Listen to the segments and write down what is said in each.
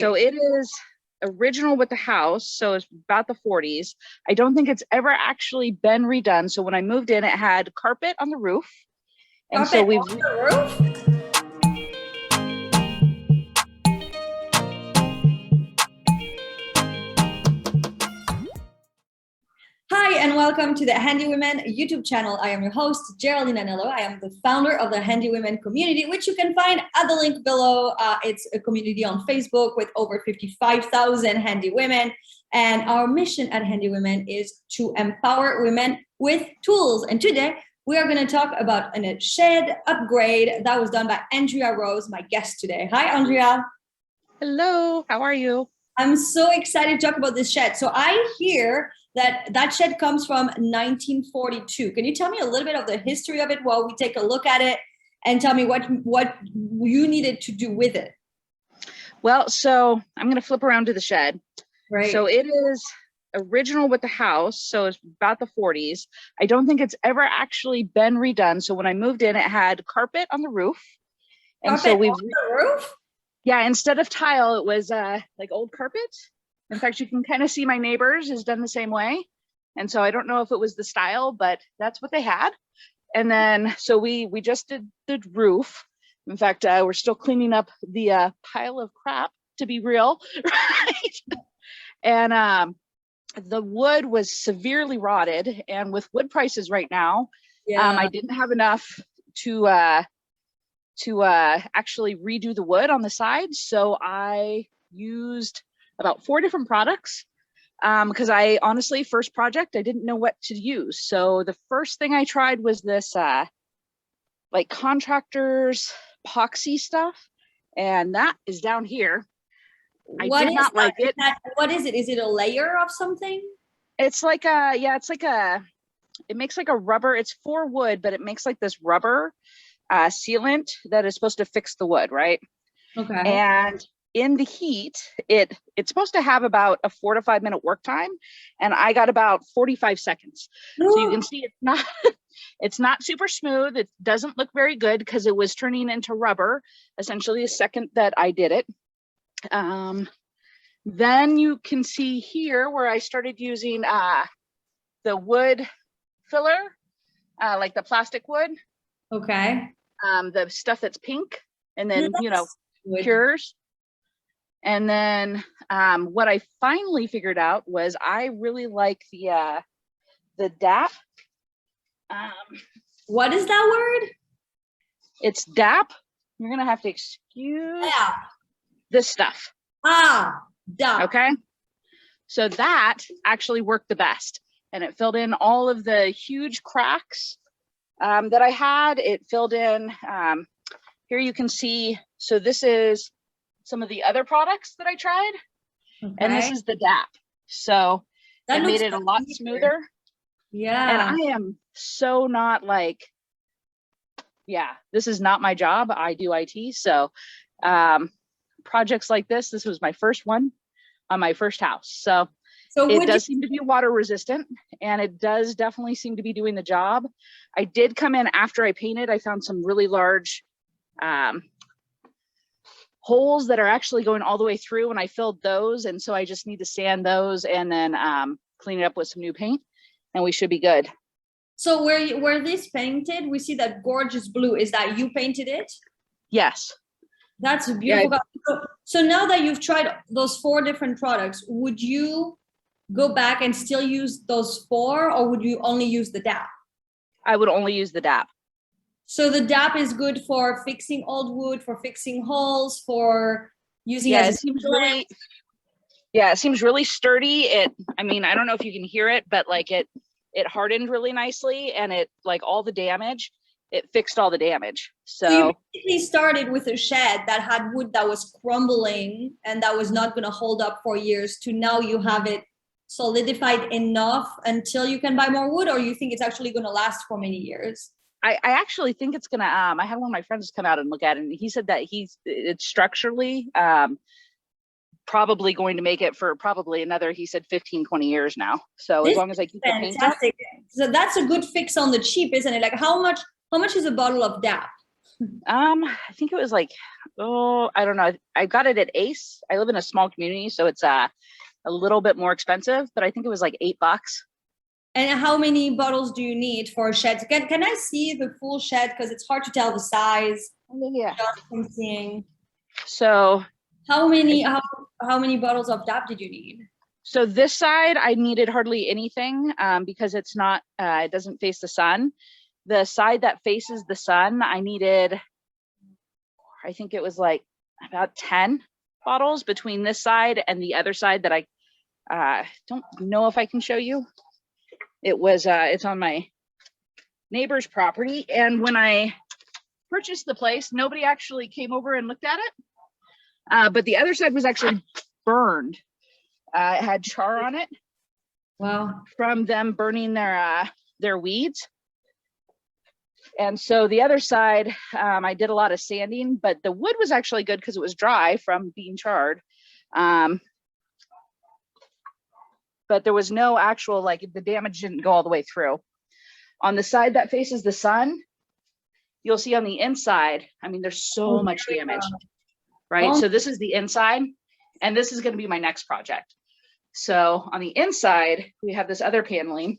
So it is original with the house, so it's about the 40s. I don't think it's ever actually been redone. So when I moved in, it had carpet on the roof. And Carpet so we've on the roof? Hi, and welcome to the Handy Women YouTube channel. I am your host, Geraldine Anello. I am the founder of the Handy Women community, which you can find at the link below. It's a community on Facebook with over 55,000 handy women. And our mission at Handy Women is to empower women with tools. And today we are going to talk about a shed upgrade that was done by Andrea Rose, my guest today. Hi, Andrea. Hello, how are you? I'm so excited to talk about this shed. So I hear that shed comes from 1942. Can you tell me a little bit of the history of it while we take a look at it, and tell me what you needed to do with it? Well, so I'm going to flip around to the shed. Right. So it is original with the house, so it's about the 40s. I don't think it's ever actually been redone. So when I moved in, it had carpet on the roof. And Carpet so we've on the roof? Yeah, instead of tile, it was like old carpet. In fact, you can kind of see my neighbors has done the same way. And so I don't know if it was the style, but that's what they had. And then, so we just did the roof. In fact, we're still cleaning up the pile of crap, to be real, right? And the wood was severely rotted. And with wood prices right now, I didn't have enough to actually redo the wood on the side. So I used about 4 different products because I honestly, first project, I didn't know what to use. So the first thing I tried was this like contractors epoxy stuff. And that is down here. I did not like it. What is it? Is it a layer of something? It's like it makes like a rubber, it's for wood, but it makes like this rubber sealant that is supposed to fix the wood, right? Okay. And in the heat, it's supposed to have about a 4 to 5 minute work time, and I got about 45 seconds. So you can see it's not super smooth. It doesn't look very good because it was turning into rubber essentially the second that I did it. Then you can see here where I started using the wood filler, like the plastic wood. Okay. The stuff that's pink, and then cures. And then what I finally figured out was I really like the DAP. What is that word? It's DAP. You're gonna have to excuse this stuff. DAP. Okay. So that actually worked the best, and it filled in all of the huge cracks that I had. It filled in, here you can see, so this is some of the other products that I tried, and this is the DAP. So it made it a lot smoother. Yeah. And I am so not like, this is not my job. I do IT. So projects like this was my first one on my first house. So it does seem to be water resistant, and it does definitely seem to be doing the job. I did come in after I painted. I found some really large holes that are actually going all the way through, and I filled those. And so I just need to sand those and then clean it up with some new paint, and we should be good. So where this painted, we see that gorgeous blue. Is that you painted it? Yes. That's beautiful. Yeah. So now that you've tried those 4 different products, would you go back and still use those 4, or would you only use the DAP? I would only use the DAP. So the DAP is good for fixing old wood, for fixing holes, for using it seems really sturdy. I mean, I don't know if you can hear it, but like it hardened really nicely, and it, like, all the damage, it fixed all the damage. So you basically started with a shed that had wood that was crumbling and that was not going to hold up for years, to now you have it solidified enough until you can buy more wood, or you think it's actually going to last for many years? I actually think it's gonna. I had one of my friends come out and look at it, and he said that it's structurally probably going to make it for probably another, he said 15, 20 years now. So as long as I keep the paint up. So that's a good fix on the cheap, isn't it? Like how much is a bottle of DAP? I think it was like, oh, I don't know. I got it at Ace. I live in a small community, so it's a little bit more expensive, but I think it was like $8. And how many bottles do you need for a shed? Can I see the full shed? Because it's hard to tell the size. Yeah. Just from seeing. So How many bottles of DAP did you need? so this side I needed hardly anything because it's not it doesn't face the sun. The side that faces the sun, I needed, I think it was like about 10 bottles between this side and the other side that I don't know if I can show you. It was it's on my neighbor's property, and when I purchased the place, nobody actually came over and looked at it, but the other side was actually burned. It had char on it. Wow. From them burning their weeds. And so the other side, I did a lot of sanding, but the wood was actually good because it was dry from being charred. But there was no actual, like, the damage didn't go all the way through. On the side that faces the sun, you'll see on the inside, I mean, there's so much damage, right? So this is the inside, and this is going to be my next project. So on the inside, we have this other paneling,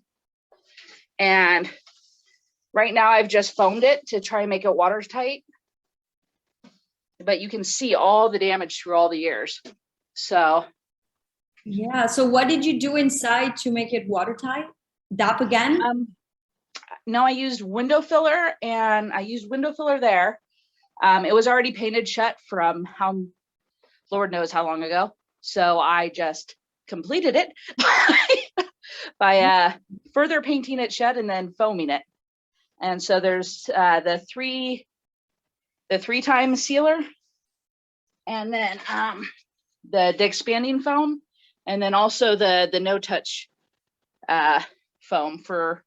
and right now I've just foamed it to try and make it watertight, but you can see all the damage through all the years. So yeah. So what did you do inside to make it watertight? DAP again? No, I used window filler, and I used window filler there. It was already painted shut from Lord knows how long ago. So I just completed it by further painting it shut and then foaming it. And so there's the three times sealer, and then the expanding foam, and then also the no touch foam for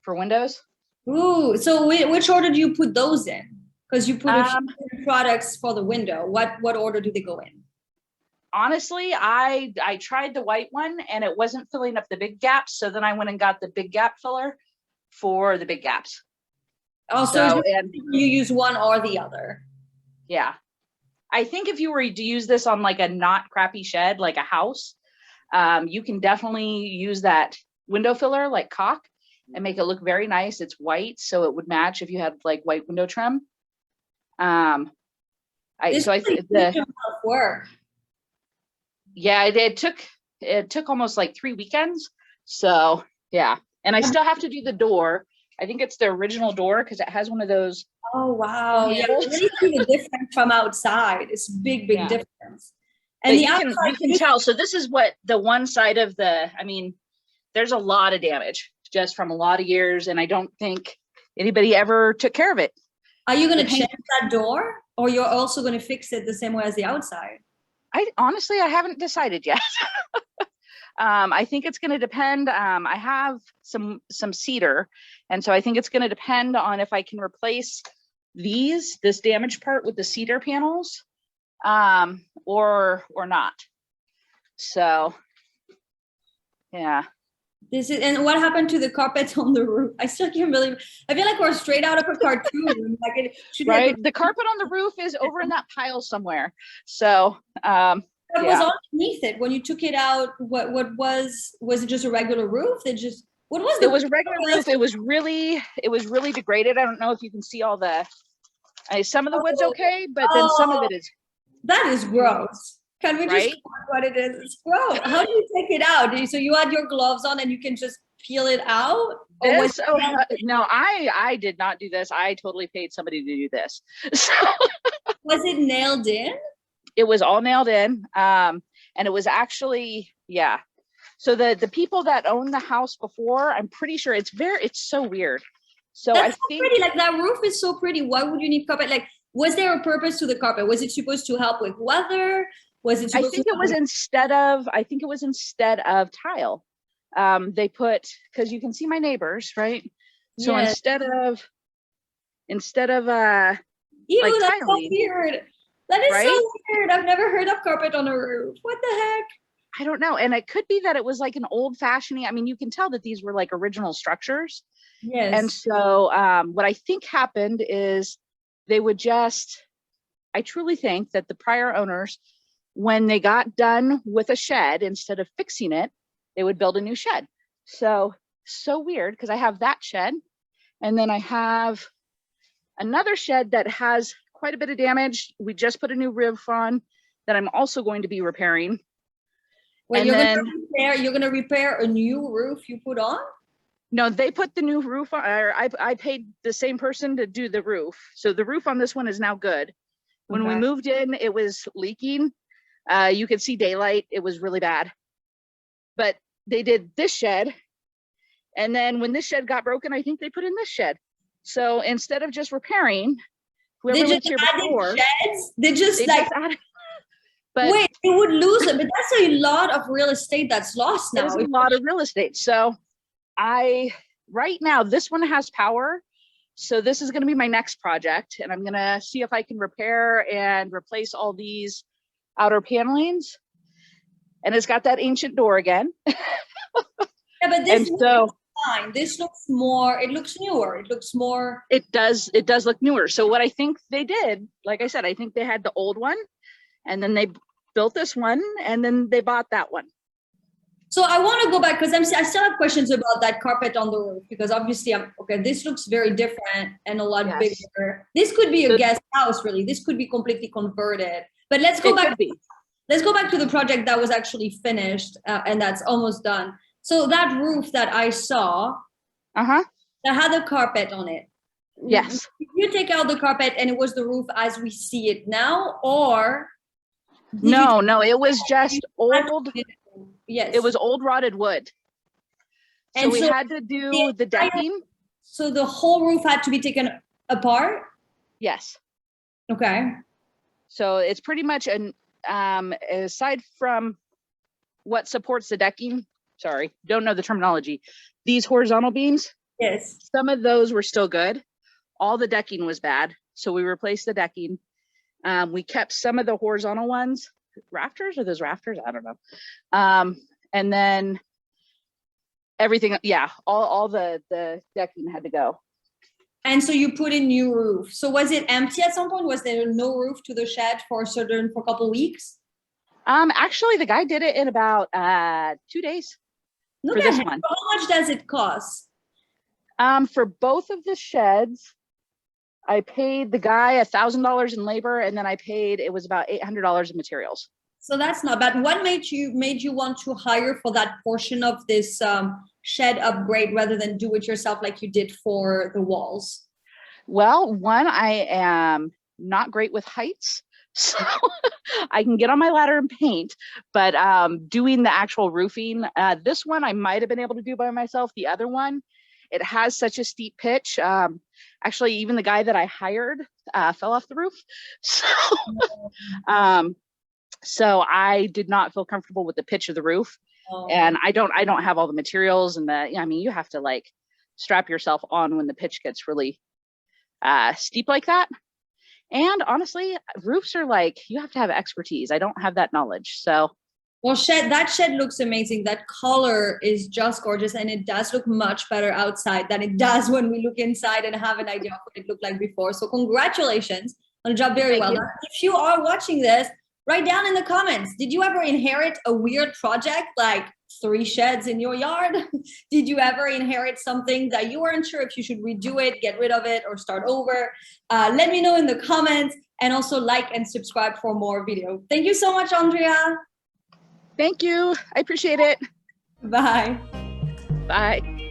windows. Ooh, so which order do you put those in? Because you put a few products for the window. What order do they go in? Honestly, I tried the white one and it wasn't filling up the big gaps. So then I went and got the big gap filler for the big gaps. Also, and you use one or the other. Yeah. I think if you were to use this on like a not crappy shed, like a house, you can definitely use that window filler like caulk and make it look very nice. It's white, so it would match if you had like white window trim. I think the work. Yeah, it took almost like 3 weekends. So yeah, and I still have to do the door. I think it's the original door because it has one of those. Oh wow! Yeah, you really see the difference from outside. It's big difference. And you can tell. So this is what the one side of the. I mean, there's a lot of damage just from a lot of years, and I don't think anybody ever took care of it. Are you going to change that door, or you're also going to fix it the same way as the outside? I haven't decided yet. I think it's going to depend. I have some cedar, and so I think it's going to depend on if I can replace this damaged part with the cedar panels, or not. So, yeah. And what happened to the carpet on the roof? I still can't believe. I feel like we're straight out of a cartoon. Right. The carpet on the roof is over in that pile somewhere. So, what was underneath it when you took it out? What was it? Just a regular roof? It was a regular roof. It was really degraded. I don't know if you can see all the. Some of the wood's okay, but then some of it is. That is gross. Can we just what it is? It's gross. How do you take it out? So you had your gloves on and you can just peel it out? No, I did not do this. I totally paid somebody to do this. So, was it nailed in? It was all nailed in. And it was actually, yeah. So the people that owned the house before, I'm pretty sure it's so weird. So That's so pretty. Like that roof is so pretty. Why would you need carpet? Like, was there a purpose to the carpet? Was it supposed to help with weather? Was it? I think it was instead of tile. They put, because you can see my neighbors, right? So instead of Ew, like that's tiling, so weird. That is so weird. I've never heard of carpet on a roof. What the heck? I don't know. And it could be that it was like an old fashioned. I mean, you can tell that these were like original structures. Yes. And so what I think happened is they would just, I truly think that the prior owners, when they got done with a shed, instead of fixing it, they would build a new shed. So weird, because I have that shed, and then I have another shed that has quite a bit of damage. We just put a new roof on that I'm also going to be repairing. Well, And you're gonna repair a new roof you put on? No, they put the new roof on, or I paid the same person to do the roof. So the roof on this one is now good. When we moved in, it was leaking. You could see daylight. It was really bad. But they did this shed. And then when this shed got broken, I think they put in this shed. So instead of just repairing, whoever lived here before, sheds? They just added, but wait, you would lose it. But that's a lot of real estate that's lost now. There's a lot of real estate. So right now, this one has power. So this is going to be my next project. And I'm going to see if I can repair and replace all these outer panelings. And it's got that ancient door again. Yeah, but this looks fine. This looks more, it looks newer. It looks more. It does look newer. So what I think they did, like I said, I think they had the old one, and then they built this one, and then they bought that one. So I want to go back, because I still have questions about that carpet on the roof, because obviously this looks very different and a lot bigger. This could be a guest house, really. This could be completely converted. But let's go back. Let's go back to the project that was actually finished and that's almost done. So that roof that I saw, that had a carpet on it. Yes. Did you take out the carpet and it was the roof as we see it now, or? No, it was just old. Yes. It was old rotted wood. So we had to do the decking. So the whole roof had to be taken apart? Yes. Okay. So it's pretty much aside from what supports the decking, sorry, don't know the terminology, these horizontal beams. Yes. Some of those were still good. All the decking was bad. So we replaced the decking. We kept some of the horizontal ones. Rafters? Are those rafters? I don't know. And then everything, all the decking had to go. And so you put in new roof. So was it empty at some point? Was there no roof to the shed for a couple of weeks? Actually, the guy did it in about 2 days. For this one. How much does it cost? For both of the sheds, I paid the guy $1,000 in labor, and then it was about $800 in materials. So that's not bad. What made you want to hire for that portion of this shed upgrade rather than do it yourself like you did for the walls? Well, one, I am not great with heights, so I can get on my ladder and paint, but doing the actual roofing, this one I might have been able to do by myself. The other one, it has such a steep pitch. Actually, even the guy that I hired fell off the roof. So I did not feel comfortable with the pitch of the roof. And I don't have all the materials and you have to like strap yourself on when the pitch gets really steep like that. And honestly, roofs are like, you have to have expertise. I don't have that knowledge. So. Well, that shed looks amazing. That color is just gorgeous. And it does look much better outside than it does when we look inside and have an idea of what it looked like before. So congratulations on a job very well done. If you are watching this, write down in the comments, did you ever inherit a weird project like 3 sheds in your yard? Did you ever inherit something that you weren't sure if you should redo it, get rid of it, or start over? Let me know in the comments, and also like and subscribe for more video. Thank you so much, Andrea. Thank you. I appreciate it. Bye. Bye.